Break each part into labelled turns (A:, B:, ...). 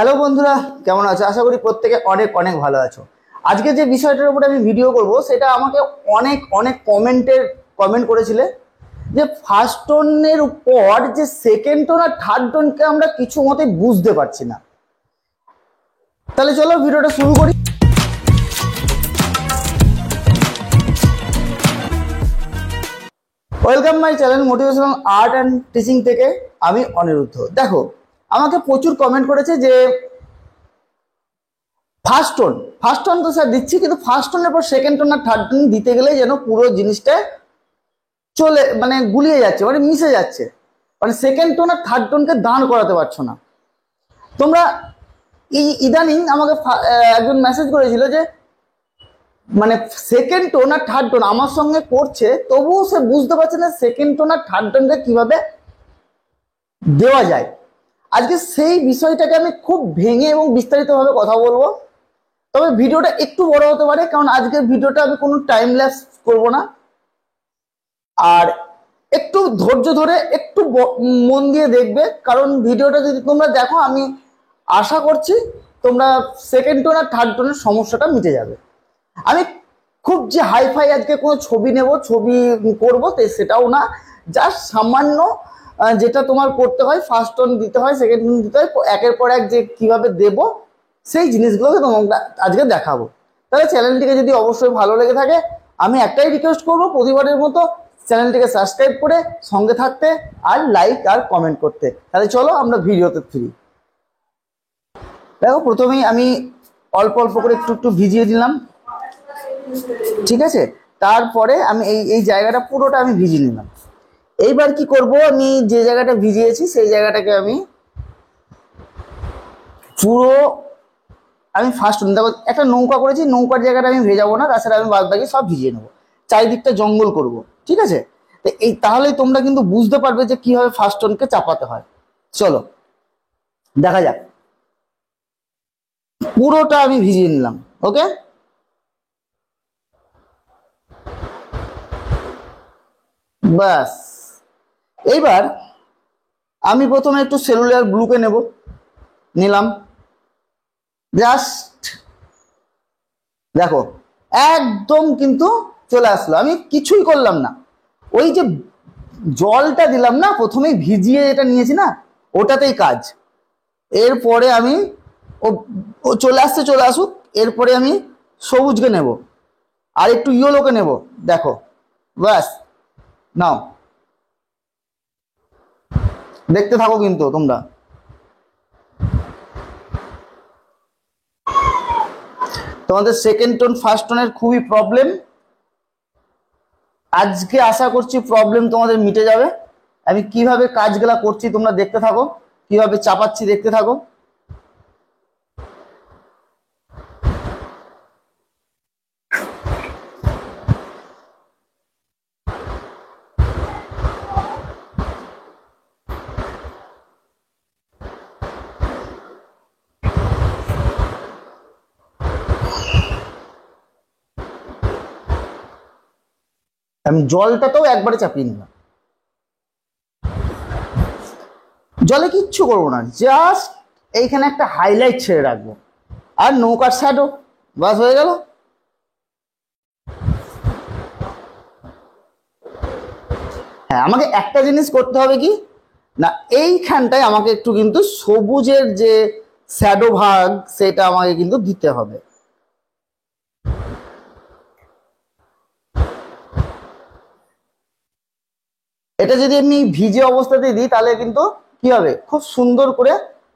A: Hello বন্ধুরা, কেমন আছো? আশা করি প্রত্যেকে অনেক অনেক ভালো আছো। আজকে যে বিষয়টার উপরে আমি ভিডিও করব সেটা আমাকে অনেক অনেক কমেন্ট করেছিলে যে ফার্স্ট টোনের উপর যে সেকেন্ড টোন আর থার্ড টোনকে আমরা কিছু মতে বুঝতে পারছি না। তাহলে চলো ভিডিওটা শুরু করি। Welcome my channel motivational art and teaching থেকে আমি অনিরুদ্ধ। দেখো, আমাকে প্রচুর কমেন্ট করেছে যে ফার্স্ট টোন তো স্যার দিচ্ছি, কিন্তু ফার্স্ট টোনের পর সেকেন্ড টোন আর থার্ড টোন দিতে গেলে যেন পুরো জিনিসটা গুলিয়ে যাচ্ছে, মিশে যাচ্ছে, সেকেন্ড টোন আর থার্ড টোনকে দাঁড় করাতে পারছো না তোমরা। ইদানিং আমাকে একজন মেসেজ করেছিল যে সেকেন্ড টোন আর থার্ড টোন আমার সঙ্গে করছে, তবুও সে বুঝতে পারছে না সেকেন্ড টোন আর থার্ড টোনকে কিভাবে দেওয়া যায়। আজকে সেই বিষয়টাকে আমি খুব ভেঙে এবং বিস্তারিতভাবে কথা বলবো। তবে ভিডিওটা একটু বড় হতে পারে, কারণ আজকের ভিডিওটা আমি কোনো টাইম ল্যাপস করব না। আর একটু ধৈর্য ধরে একটু মন দিয়ে দেখবে, কারণ ভিডিওটা যদি তোমরা দেখো, আমি আশা করছি তোমরা সেকেন্ড টোন আর থার্ড টোনের সমস্যাটা মিটে যাবে। আমি খুব যে হাইফাই আজকে কোনো ছবি নেব, ছবি করবো সেটাও না। জাস্ট সামান্য যেটা তোমার করতে হয়, ফার্স্ট টোন দিতে হয়, সেকেন্ড টোন দিতে হয়, একের পর এক যে কিভাবে দেব সেই জিনিসগুলোকে তোমাকে আজকে দেখাবো। তাহলে চ্যানেলটিকে যদি অবশ্যই ভালো লেগে থাকে, আমি একটাই রিকোয়েস্ট করবো, প্রতিবারের মতো চ্যানেলটিকে সাবস্ক্রাইব করে সঙ্গে থাকতে আর লাইক আর কমেন্ট করতে। তাহলে চলো আমরা ভিডিওতে ফিরি। দেখো, প্রথমেই আমি অল্প অল্প করে একটু একটু ভিজিয়ে দিলাম, ঠিক আছে? তারপরে আমি এই জায়গাটা পুরোটা আমি ভিজিয়ে নিলাম। এইবার কি করব, আমি যে জায়গাটা ভিজিয়েছি সেই জায়গাটাকে আমি পুরো ফার্স্ট দেখো একটা নৌকা করেছি, নৌকার জায়গাটা আমি ভেজাবো না, তাছাড়া আমি বাদ বাকি সব ভিজিয়ে নেবো, চারিদিকটা জঙ্গল করব, ঠিক আছে? তো তাহলেই তোমরা কিন্তু বুঝতে পারবে যে কিভাবে ফার্স্ট টোনকে চাপাতে হয়। চলো দেখা যাক। পুরোটা আমি ভিজিয়ে নিলাম, ওকে। বাস, এইবার আমি প্রথমে একটু সেলুলার ব্লুকে নিলাম। জাস্ট দেখো, একদম কিন্তু চলে আসলো, আমি কিছুই করলাম না। ওই যে জলটা দিলাম না, প্রথমেই ভিজিয়ে এটা নিয়েছি না, ওটাতেই কাজ। এরপরে আমি ও চলে আসুক, এরপরে আমি সবুজকে নেব আর একটু ইয়েলোকে নেব। দেখো, ব্যাস, নাও দেখতে থাকো কিন্তু তোমরা। তোমাদের সেকেন্ড টোন ফার্স্ট টোনের খুবই প্রবলেম, আজকে আশা করছি প্রবলেম তোমাদের মিটে যাবে। আমি কিভাবে কাজগুলা করছি তোমরা দেখতে থাকো, কিভাবে চাপাচ্ছি দেখতে থাকো। আমি জলটাতেও একবারে চাপিয়ে নিলাম, জলে কিচ্ছু করবো না, জাস্ট এইখানে একটা হাইলাইট ছেড়ে রাখবো আর নৌকার শ্যাডো, বাস হয়ে গেল। হ্যাঁ, আমাকে একটা জিনিস করতে হবে কি না, এইখানটায় আমাকে একটু কিন্তু সবুজের যে শ্যাডো ভাগ সেটা আমাকে কিন্তু দিতে হবে। এটা যদি আমি ভিজে অবস্থাতে দিই তাহলে কিন্তু কি হবে, খুব সুন্দর করে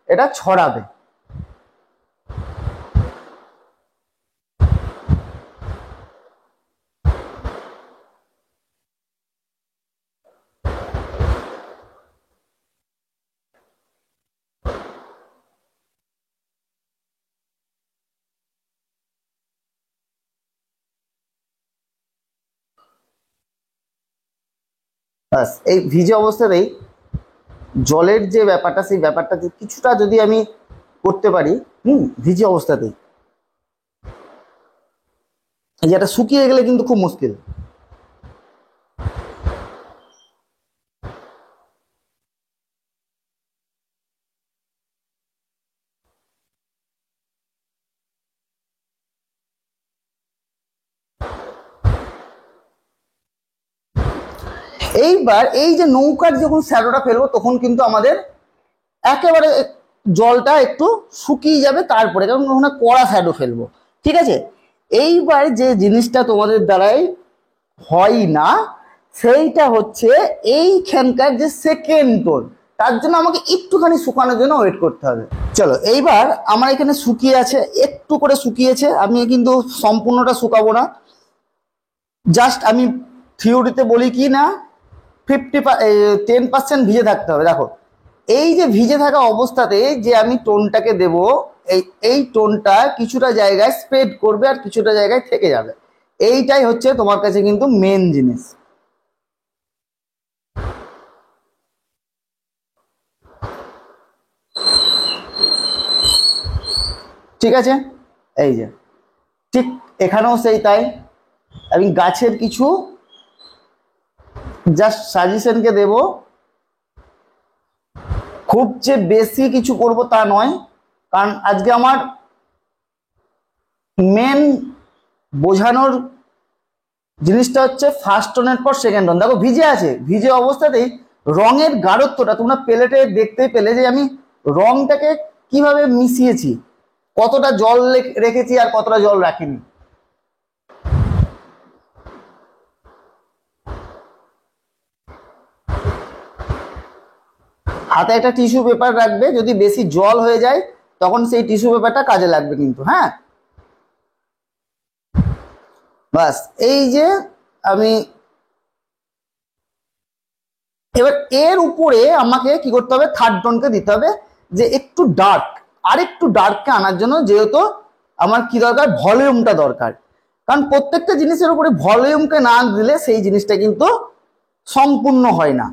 A: এটা ছড়াবে। ব্যাস, এই ভিজে অবস্থাতেই জলের যে ব্যাপারটা সেই ব্যাপারটা কিছুটা যদি আমি করতে পারি, ভিজে অবস্থাতেই, যেটা শুকিয়ে গেলে কিন্তু খুব মুশকিল। এইবার এই যে নৌকার যখন শ্যাডোটা ফেলবো তখন কিন্তু আমাদের একেবারে জলটা একটু শুকিয়ে যাবে, তারপরে কারণ ওখানে কড়া শ্যাডো ফেলবো। ঠিক আছে, এইবার যে জিনিসটা তোমাদের দ্বারাই হয় না সেইটা হচ্ছে এইখানকার যে সেকেন্ড টোন, তার জন্য আমাকে একটুখানি শুকানোর জন্য ওয়েট করতে হবে। চলো, এইবার আমার এখানে শুকিয়ে আছে, একটু করে শুকিয়েছে, আমি কিন্তু সম্পূর্ণটা শুকাবো না, জাস্ট আমি থিওরিতে বলি কি না 10% ভিজে থাকতে হবে। দেখো এই যে ভিজে থাকা অবস্থাতে যে আমি টোনটাকে দেব, এই টোনটা কিছুটা জায়গায় স্প্রেড করবে আর কিছুটা জায়গায় থেকে যাবে, এইটাই হচ্ছে তোমার কাছে কিন্তু মেন জিনিস। ঠিক আছে, এই যে ঠিক এখানেও সেই তাই, আমি গাছের কিছু জাস্ট সাজেশনকে দেব, খুব যে বেশি কিছু করব তা নয়, কারণ আজকে আমার মেন বোঝানোর জিনিসটা হচ্ছে ফার্স্ট টোনের পর সেকেন্ড টোন। দেখো ভিজে আছে, ভিজে অবস্থাতেই রঙের গাঢ়ত্বটা তোমরা প্লেটে দেখতে পেলে যে আমি রংটাকে কিভাবে মিশিয়েছি, কতটা জল রেখেছি আর কতটা জল রাখিনি। হাতে একটা টিস্যু পেপার রাখবে, যদি বেশি জল হয়ে যায় তখন সেই টিস্যু পেপারটা কাজে লাগবে কিন্তু। হ্যাঁ, বাস এই যে আমি এবার এর উপরে আমাকে কি করতে হবে, থার্ড টোনকে দিতে হবে, যে একটু ডার্ক, আর একটু ডার্ককে আনার জন্য, যেহেতু আমার কি দরকার, ভলিউমটা দরকার, কারণ প্রত্যেকটা জিনিসের উপরে ভলিউমকে না দিলে সেই জিনিসটা কিন্তু সম্পূর্ণ হয় না।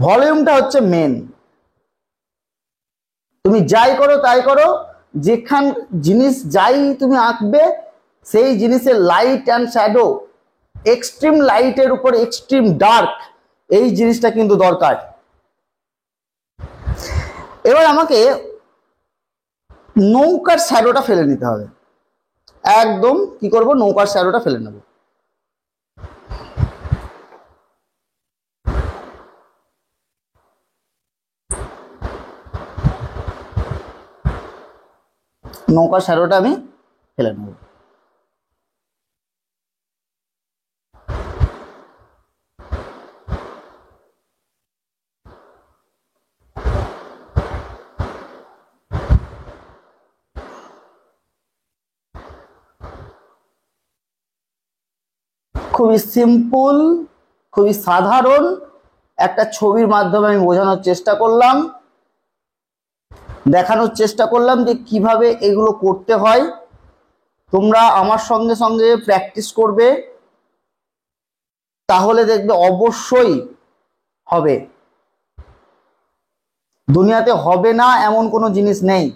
A: ভলিউমটা হচ্ছে মেন। তুমি যাই করো তাই করো, যেখান জিনিস যাই তুমি আঁকবে সেই জিনিসের লাইট অ্যান্ড শ্যাডো, এক্সট্রিম লাইটের উপর এক্সট্রিম ডার্ক, এই জিনিসটা কিন্তু দরকার। এবার আমাকে নৌকার শ্যাডোটা ফেলে নিতে হবে, একদম কি করব, নৌকার শ্যাডোটা ফেলে নেব। নৌকার শ্যাডোটা আমি ফেলে নেব। খুবই সিম্পল, খুবই সাধারণ একটা ছবির মাধ্যমে আমি বোঝানোর চেষ্টা করলাম, দেখানোর চেষ্টা করলাম যে কিভাবে এগুলো করতে হয়। তোমরা আমার সঙ্গে সঙ্গে প্র্যাকটিস করবে, তাহলে দেখবে অবশ্যই হবে। দুনিয়াতে হবে না এমন কোনো জিনিস নেই।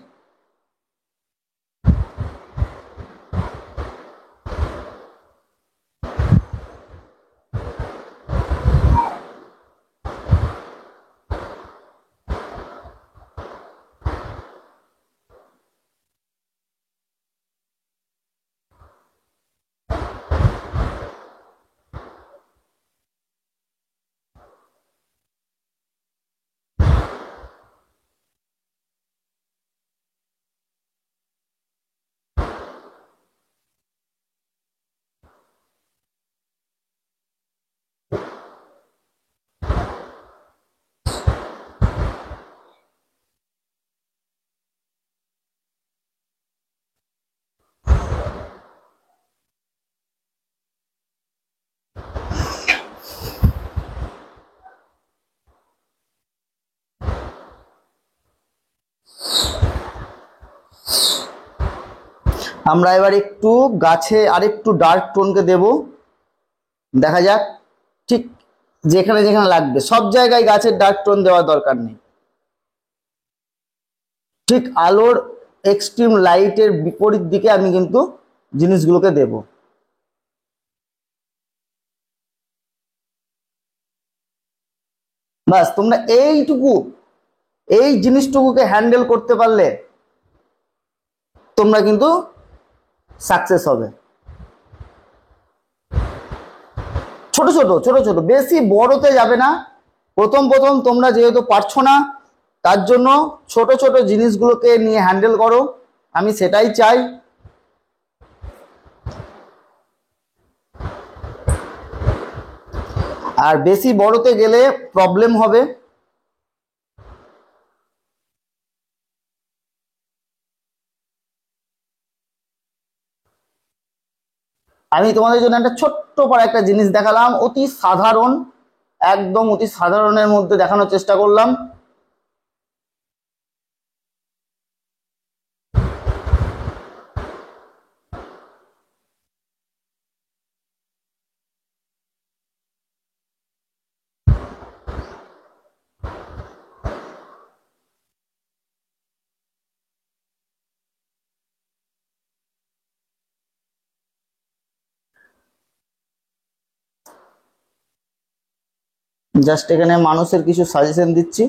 A: আমরা এবার একটু গাছে আরেকটু ডার্ক টোনকে দেব, দেখা যাক ঠিক যেখানে যেখানে লাগবে, সব জায়গায় গাছের ডার্ক টোন দেওয়ার দরকার নেই, ঠিক আলোর এক্সট্রিম লাইটের বিপরীত দিকে আমি কিন্তু জিনিসগুলোকে দেব। বাস তোমরা এইটুকু, এই জিনিসটুকুকে হ্যান্ডেল করতে পারলে তোমরা কিন্তু সাকসেস হবে। ছোট ছোট ছোট ছোট, বেশি বড়তে যাবে না। প্রথম প্রথম তোমরা যেহেতু পারছো না, তার জন্য ছোট ছোট জিনিসগুলোকে নিয়ে হ্যান্ডেল করো, আমি সেটাই চাই। আর বেশি বড়তে গেলে প্রবলেম হবে। আমি তোমাদের জন্য একটা ছোট্ট পর একটা জিনিস দেখালাম, অতি সাধারণ, একদম অতি সাধারণের মধ্যে দেখানোর চেষ্টা করলাম। জাস্ট এখানে মানুষের কিছু সাজেশন দিচ্ছি।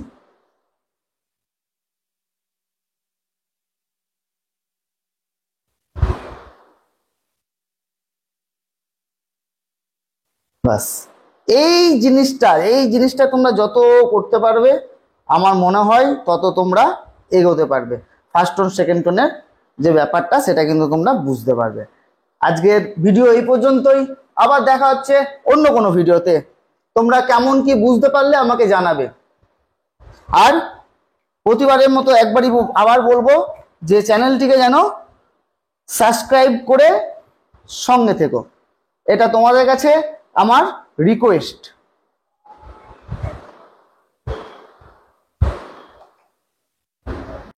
A: বাস, এই জিনিসটা তোমরা যত করতে পারবে আমার মনে হয় তত তোমরা এগোতে পারবে। ফার্স্ট টোন সেকেন্ড টোনের যে ব্যাপারটা সেটা কিন্তু তোমরা বুঝতে পারবে। আজকের ভিডিও এই পর্যন্তই, আবার দেখা হচ্ছে অন্য কোনো ভিডিওতে। তোমরা কেমন কি বুঝতে পারলে আমাকে জানাবে। আর প্রতিবারের মতো একবারই আবার বলবো যে চ্যানেলটিকে যেন সাবস্ক্রাইব করে সঙ্গে থেকো, এটা তোমাদের কাছে আমার রিকোয়েস্ট।